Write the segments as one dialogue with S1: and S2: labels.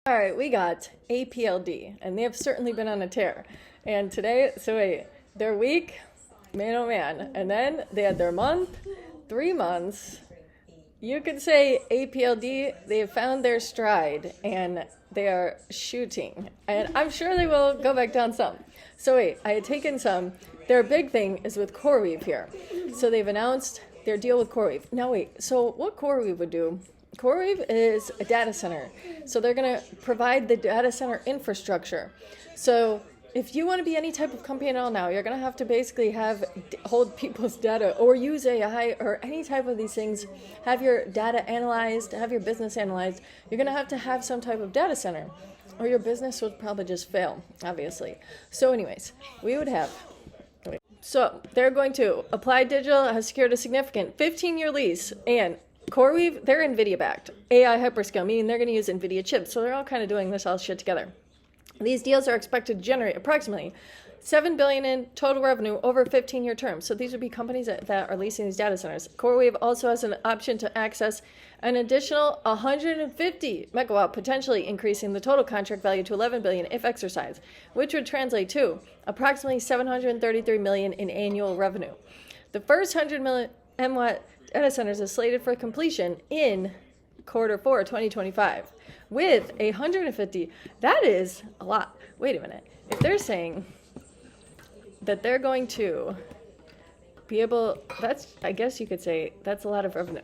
S1: All right, we got APLD, and they have certainly been on a tear. And today, their week, man oh man. And then they had their month, 3 months. You could say APLD, they have found their stride, and they are shooting. And I'm sure they will go back down some. So I had taken some. Their big thing is with CoreWeave here. So they've announced their deal with CoreWeave. Now so what CoreWeave would do, CoreWeave is a data center. So they're going to provide the data center infrastructure. So if you want to be any type of company at all now, you're going to have to basically hold people's data or use AI or any type of these things, have your data analyzed, have your business analyzed. You're going to have some type of data center or your business would probably just fail, obviously. So anyways, we would have... So they're going to Applied Digital has secured a significant 15-year lease, and CoreWeave, they're NVIDIA backed. AI hyperscale, meaning they're going to use NVIDIA chips. So they're all kind of doing this all shit together. These deals are expected to generate approximately $7 billion in total revenue over a 15-year term. So these would be companies that are leasing these data centers. CoreWeave also has an option to access an additional 150 megawatt, potentially increasing the total contract value to $11 billion if exercised, which would translate to approximately $733 million in annual revenue. The first 100 million MW data centers is slated for completion in Q4 2025 with 150. That is a lot. Wait a minute. If they're saying that they're going to be able, I guess you could say that's a lot of revenue.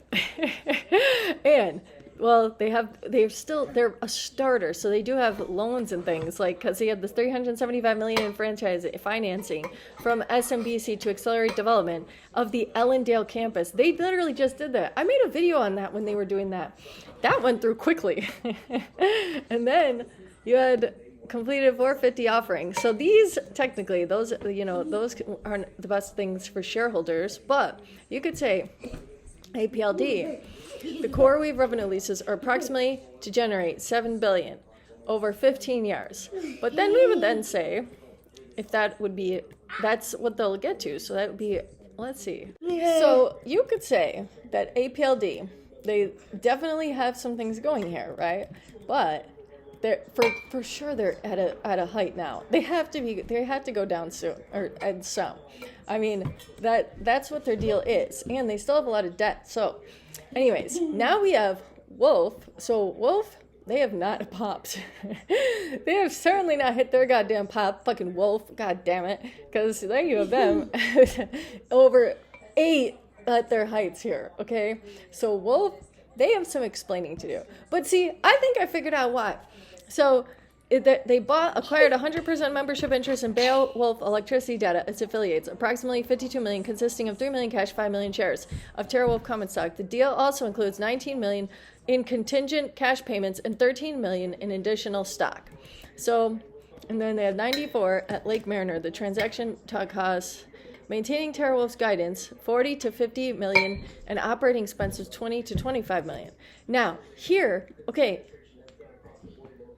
S1: And well, they're a starter, so they do have loans and things, like, because they have this $375 million in franchise financing from SMBC to accelerate development of the Ellendale campus. They literally just did that. I made a video on that when they were doing that. That went through quickly. And then you had completed 450 offerings. So these, technically, those aren't the best things for shareholders, but you could say APLD, the CoreWeave revenue leases are approximately to generate $7 billion over 15 years. But then we would then say, if that's what they'll get to. So that would be, let's see. So you could say that APLD, they definitely have some things going here, right? But they're for sure they're at a height now. They have to go down soon, and some. I mean, that's what their deal is, and they still have a lot of debt. So anyways, now we have WULF. So WULF, they have not popped. They have certainly not hit their goddamn pop. Fucking WULF, god damn it. Because then you have them over 8 at their heights here, okay? So WULF, they have some explaining to do. But see, I think I figured out why. So they acquired 100% membership interest in Beowulf Electricity Data, its affiliates, approximately $52 million, consisting of $3 million cash, 5 million shares of TeraWulf common stock. The deal also includes $19 million in contingent cash payments and $13 million in additional stock. So, and then they have 94 at Lake Mariner. The transaction costs, maintaining TeraWulf's guidance, $40 to $50 million, and operating expenses $20 to $25 million. Now, here,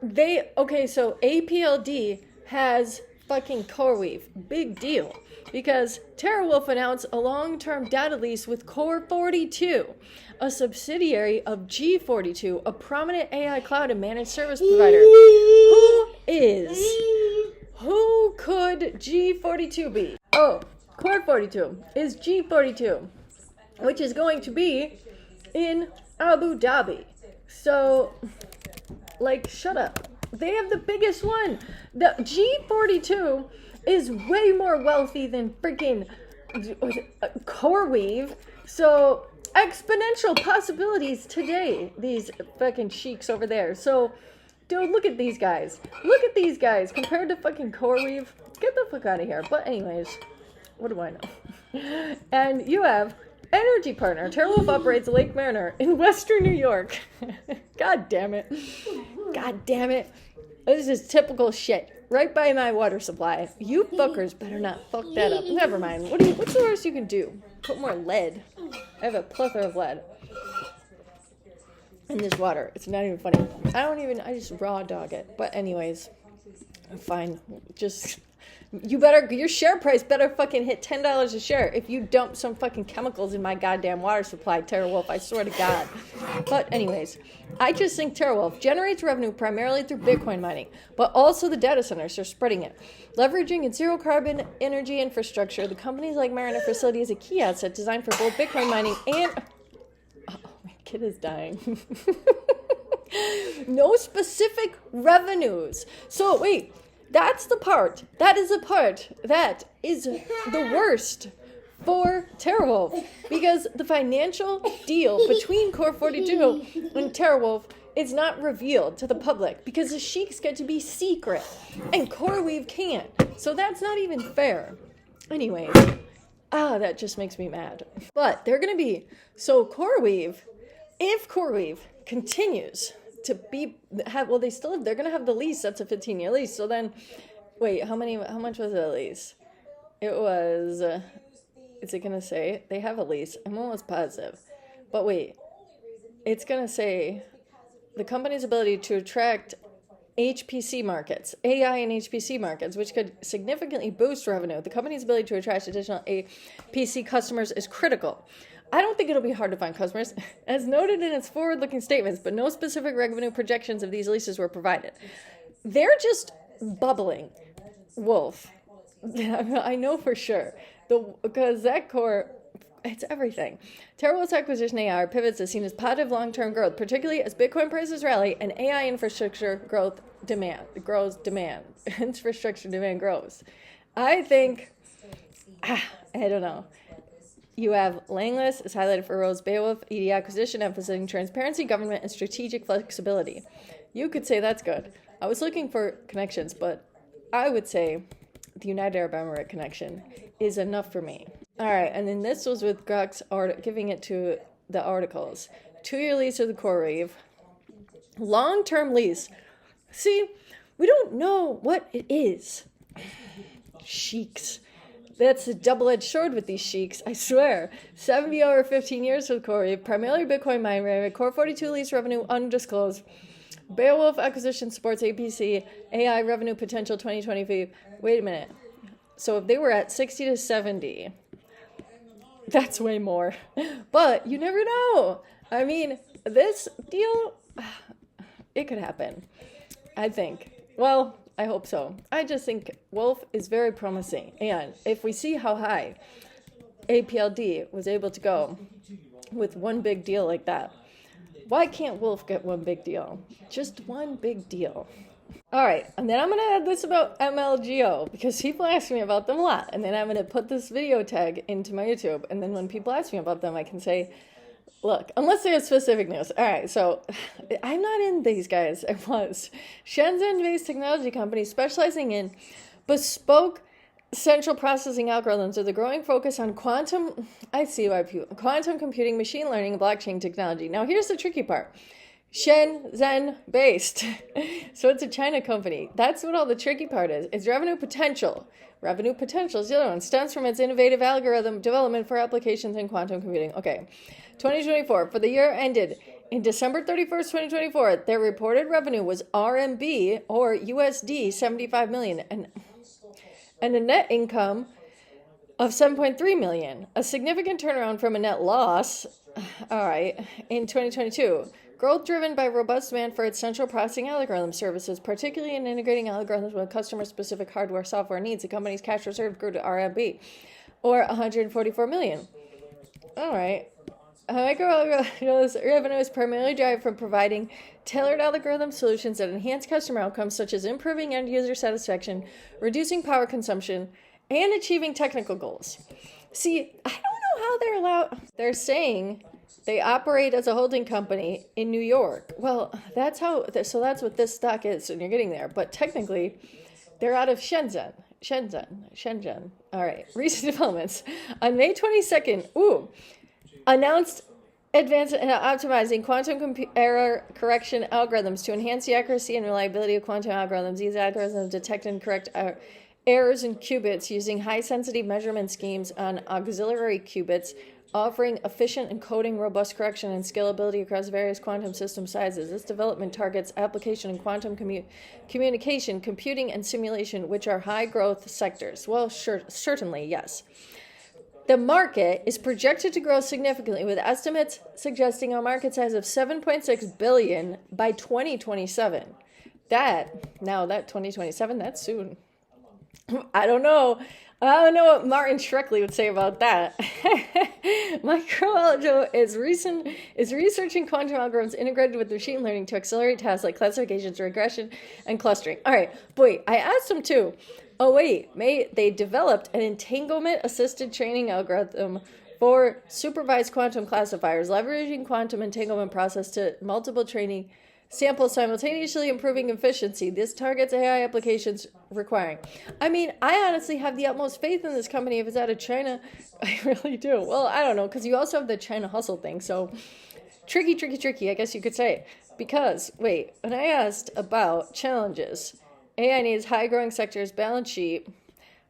S1: so APLD has fucking CoreWeave. Big deal. Because TeraWulf announced a long-term data lease with Core42, a subsidiary of G42, a prominent AI cloud and managed service provider. Who could G42 be? Oh, Core42 is G42, which is going to be in Abu Dhabi. So, shut up. They have the biggest one. The G42 is way more wealthy than freaking CoreWeave. So, exponential possibilities today, these fucking sheiks over there. So, dude, look at these guys. Look at these guys compared to fucking CoreWeave. Get the fuck out of here. But anyways, what do I know? And you have energy partner. TeraWulf operates Lake Mariner in Western New York. God damn it. God damn it. This is typical shit. Right by my water supply. You fuckers better not fuck that up. Never mind. What's the worst you can do? Put more lead. I have a plethora of lead in this water. It's not even funny. I just raw dog it. But anyways, fine. Just Your share price better fucking hit $10 a share if you dump some fucking chemicals in my goddamn water supply, TeraWulf, I swear to God. But anyways, I just think TeraWulf generates revenue primarily through Bitcoin mining, but also the data centers are spreading it. Leveraging its zero carbon energy infrastructure, the company's like Mariner facility is a key asset designed for both Bitcoin mining and... Oh, my kid is dying. No specific revenues. So wait, that's the part. That is the part that is the worst for TeraWulf, because the financial deal between Core 42 and TeraWulf is not revealed to the public because the sheiks get to be secret and CoreWeave can't. So that's not even fair. Anyways, that just makes me mad. But they're going to be, so CoreWeave, if CoreWeave continues to be, they're going to have the lease. That's a 15-year lease. So then, wait, how much was the lease? It was, is it going to say, they have a lease. I'm almost positive. But wait, it's going to say the company's ability to attract HPC markets, AI and HPC markets, which could significantly boost revenue. The company's ability to attract additional APC customers is critical. I don't think it'll be hard to find customers, as noted in its forward-looking statements, but no specific revenue projections of these leases were provided. They're just bubbling. Wolf. I know for sure. Because that core, it's everything. TeraWulf's acquisition AI pivots is seen as positive long-term growth, particularly as Bitcoin prices rally and AI infrastructure infrastructure demand grows. I think, I don't know. You have Langless is highlighted for Rose Beowulf, ED acquisition, emphasizing transparency, government, and strategic flexibility. You could say that's good. I was looking for connections, but I would say the United Arab Emirates connection is enough for me. All right, and then this was with Grux giving it to the articles. 2-year lease of the CoreWeave. Long-term lease. See, we don't know what it is. Sheiks. That's a double-edged sword with these sheiks, I swear. 70 over 15 years with CoreWeave, primarily Bitcoin mining, Core 42 lease revenue undisclosed. Beowulf acquisition supports APC, AI revenue potential 2025. Wait a minute. So if they were at 60 to 70, that's way more. But you never know. I mean, this deal, it could happen, I think. Well, I hope so. I just think Wolf is very promising. And if we see how high APLD was able to go with one big deal like that, why can't Wolf get one big deal? Just one big deal. All right, and then I'm going to add this about MLGO, because people ask me about them a lot. And then I'm going to put this video tag into my YouTube. And then when people ask me about them, I can say, look, unless they have specific news. All right, so I'm not in these guys. I was. Shenzhen-based technology company specializing in bespoke central processing algorithms with a growing focus on quantum computing, machine learning, and blockchain technology. Now, here's the tricky part. Shenzhen-based. So it's a China company. That's what all the tricky part is. It's revenue potential. Revenue potential is the other one. Stems from its innovative algorithm development for applications in quantum computing. Okay. 2024, for the year ended in December 31st, 2024, their reported revenue was RMB or USD 75 million and a net income of 7.3 million, a significant turnaround from a net loss, all right, in 2022. Growth driven by robust demand for its central processing algorithm services, particularly in integrating algorithms with customer-specific hardware software needs. The company's cash reserve grew to RMB or 144 million. All right. MicroAlgo's revenue is primarily derived from providing tailored algorithm solutions that enhance customer outcomes, such as improving end-user satisfaction, reducing power consumption, and achieving technical goals. See, I don't know how they're allowed. They're saying they operate as a holding company in New York. Well, that's what this stock is, and you're getting there. But technically, they're out of Shenzhen. All right, recent developments. On May 22nd, announced advanced and optimizing quantum error correction algorithms to enhance the accuracy and reliability of quantum algorithms. These algorithms detect and correct errors in qubits using high-sensitivity measurement schemes on auxiliary qubits, offering efficient encoding, robust correction, and scalability across various quantum system sizes. This development targets application in quantum communication, computing, and simulation, which are high-growth sectors. Well, certainly, yes. The market is projected to grow significantly, with estimates suggesting a market size of $7.6 billion by 2027. That 2027, that's soon. I don't know what Martin Shkreli would say about that. MicroAlgo is researching quantum algorithms integrated with machine learning to accelerate tasks like classifications, regression, and clustering. All right, boy, I asked him too. Oh wait, they developed an entanglement-assisted training algorithm for supervised quantum classifiers, leveraging quantum entanglement process to multiple training samples simultaneously, improving efficiency. This targets AI applications requiring. I mean, I honestly have the utmost faith in this company if it's out of China. I really do. Well, I don't know, because you also have the China hustle thing. So tricky, I guess you could say. Because, wait, when I asked about challenges, AI needs high-growing sectors, balance sheet,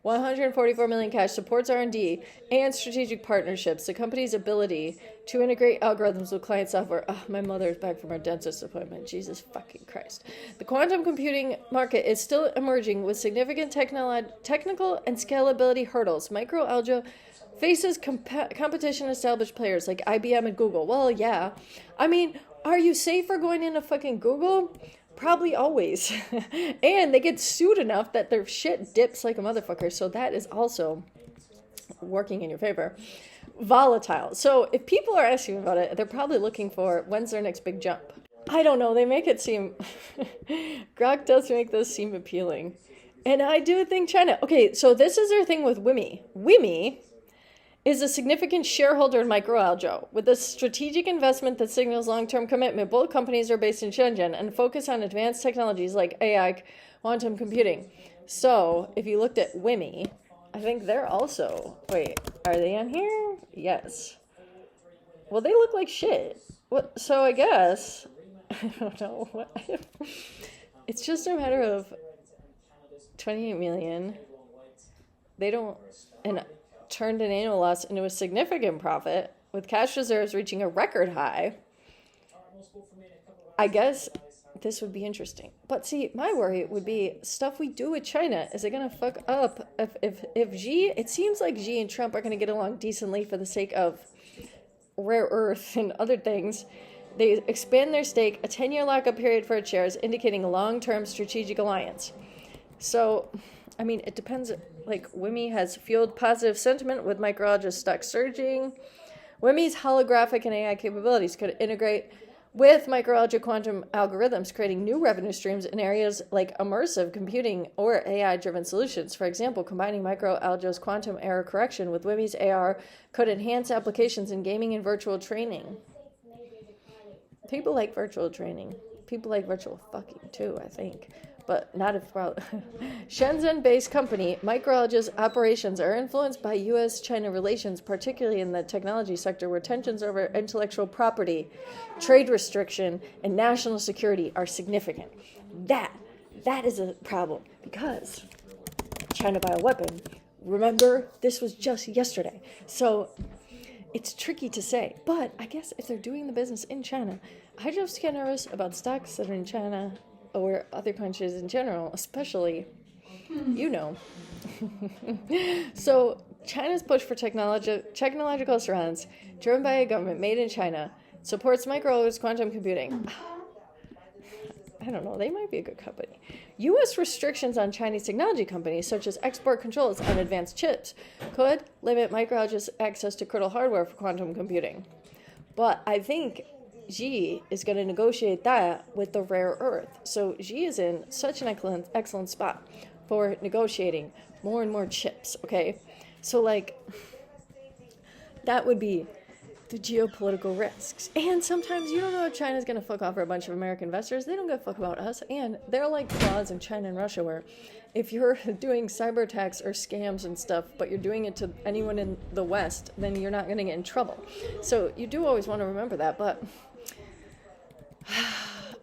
S1: 144 million cash, supports R&D, and strategic partnerships. The company's ability to integrate algorithms with client software. Oh, my mother is back from her dentist appointment. Jesus fucking Christ. The quantum computing market is still emerging with significant technical and scalability hurdles. MicroAlgo faces competition established players like IBM and Google. Well, yeah. I mean, are you safer going into fucking Google? Probably always. And they get sued enough that their shit dips like a motherfucker. So that is also working in your favor. Volatile. So if people are asking about it, they're probably looking for when's their next big jump. I don't know. They make it seem... Grok does make this seem appealing. And I do think China... Okay, so this is their thing with WIMI. WIMI is a significant shareholder in MicroAlgo. With a strategic investment that signals long-term commitment, both companies are based in Shenzhen and focus on advanced technologies like AI, quantum computing. So, if you looked at WIMI, I think they're also... Wait, are they on here? Yes. Well, they look like shit. What? So I guess... I don't know. What. It's just a matter of 28 million. They don't... And turned an annual loss into a significant profit, with cash reserves reaching a record high. I guess this would be interesting. But see, my worry would be stuff we do with China. Is it going to fuck up if Xi... It seems like Xi and Trump are going to get along decently for the sake of rare earth and other things. They expand their stake, a 10-year lockup period for its shares, indicating a long-term strategic alliance. So... I mean, it depends. Like, WIMI has fueled positive sentiment with MicroAlgo's stock surging. WIMI's holographic and AI capabilities could integrate with MicroAlgo quantum algorithms, creating new revenue streams in areas like immersive computing or AI-driven solutions. For example, combining MicroAlgo's quantum error correction with WIMI's AR could enhance applications in gaming and virtual training. People like virtual training. People like virtual fucking, too, I think. But not if... Well, Shenzhen-based company, MicroAlgo's operations are influenced by U.S.-China relations, particularly in the technology sector, where tensions over intellectual property, trade restriction, and national security are significant. That is a problem, because China bioweapon, remember, this was just yesterday. So it's tricky to say. But I guess if they're doing the business in China, I just get nervous about stocks that are in China or other countries in general, especially, you know. So China's push for technological surroundings, driven by a government made in China, supports MicroAlgo's quantum computing. I don't know, they might be a good company. U.S. restrictions on Chinese technology companies, such as export controls on advanced chips, could limit MicroAlgo's access to critical hardware for quantum computing. But I think Xi is going to negotiate that with the rare earth. So Xi is in such an excellent spot for negotiating more and more chips, okay? So, like, that would be the geopolitical risks. And sometimes you don't know if China's going to fuck off for a bunch of American investors. They don't give a fuck about us. And they're like laws in China and Russia where if you're doing cyber attacks or scams and stuff, but you're doing it to anyone in the West, then you're not going to get in trouble. So you do always want to remember that, but...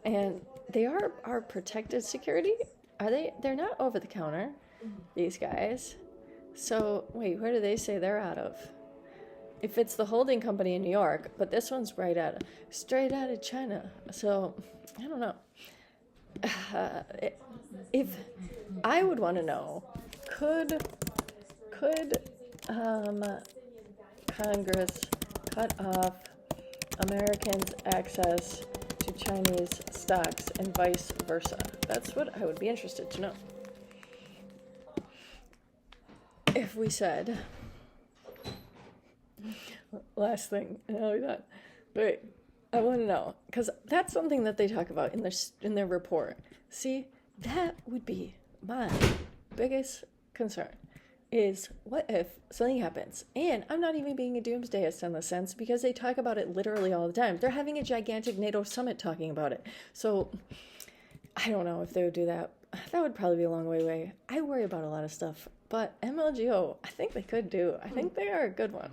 S1: And they are our protected security? Are they? They're not over the counter, these guys. So, wait, where do they say they're out of? if it's the holding company in New York, but this one's straight out of China. So I don't know. If I would want to know, could Congress cut off Americans' access to Chinese stocks and vice versa? That's what I would be interested to know. If we said, last thing, and I'll be done. Wait, I want to know, because that's something that they talk about in their report. See, that would be my biggest concern, is what if something happens? And I'm not even being a doomsdayist in the sense, because they talk about it literally all the time. They're having a gigantic NATO summit talking about it. So I don't know if they would do that. That would probably be a long way away. I worry about a lot of stuff, but MLGO, I think they could do. I think they are a good one.